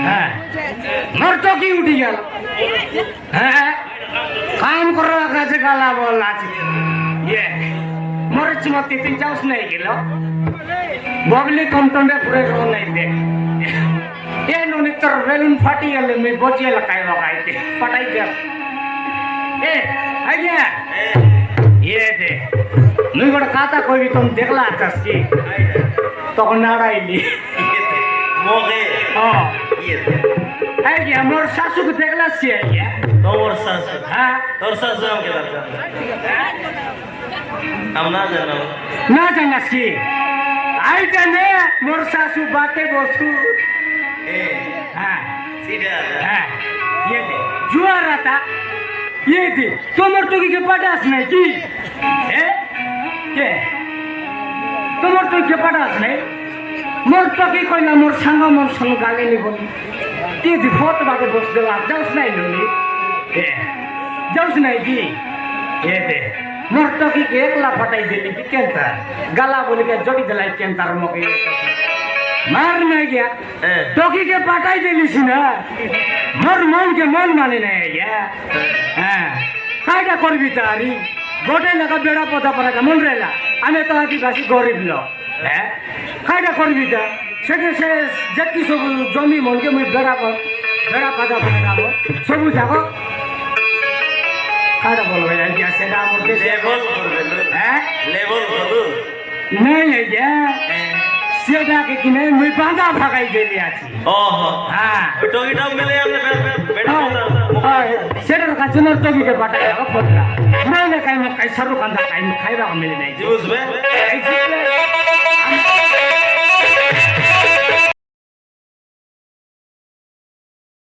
হ্যাঁ মোর তো কি উঠি গেল হ্যাঁ কাম করার কাছে গালা বল আছে ইয়ে মোর চুমতি তিন চাউস নাই গেল বগলি টমটমে পুরে রো নাই দে এ নুনি তোর বেলুন ফাটি গেলে মুই বজিয়ে লাগাইতে ফাটাই দে এ আইয়া ইয়ে দে মুই গোটে কাতা কইবি তুমি দেখলা আকাশ কি তখন নাড়াইলি মোগে হ্যাঁ ইয়ে আইয়া মোর শাশুকে দেখলা সি আইয়া তোর শাশু হ্যাঁ তোর শাশু আমাকে দরকার हम ना জানো না জানাস কি আইটা নে মোর শাশু বাতে বসু এ হ্যাঁ সিধা হ্যাঁ ইয়ে দে জুয়ার আতা ইয়ে দে তোমার তো কি পাঠাস নাই কি হ্যাঁ কে তোমার তো কি পাঠাস নাই মোর তো কি কইলা মোর সাঙ্গ মোর সঙ্গ গালে নি বলি ইয়ে দি ফট বাদে বস দেলা যাওস নাই নুনি এ যাওস নাই কি ইয়ে দে মোর তো কি একলা ফাটাই দিলি কি কেনতা গালা বলি কে জড়ি দিলাই কেনতার মকে মার নাই গিয়া টকি के পাঠাই দিলিস না মোর মন কে মন মানে নাই গিয়া হ্যাঁ কাইটা করবি তারি গোটে লাগা বেড়া পদা পড়া মন রেলা আমি তো আদিবাসী গরিব লোক হ্যাঁ কাইটা করবি তা সেটা সে যেতি সব জমি মনকে মুই বেড়া পাদা পড়া যাবো সবু যাবো কাইটা বলবো আইয়া সেটা আমার দেশে লেভেল করবে হ্যাঁ লেভেল করবে নাই আইয়া সেটাকে কিনে মুই বাঁধা ভাগাই দিলি আছি ওহো হ্যাঁ টগিটা মিলে আমরা বেটা সেটার কাছে না টবিকে পাঠাই যাবো পটলা নাই না কাই সারু কান্দা খাইবা মিলে নাই বুঝবে এই যে আমি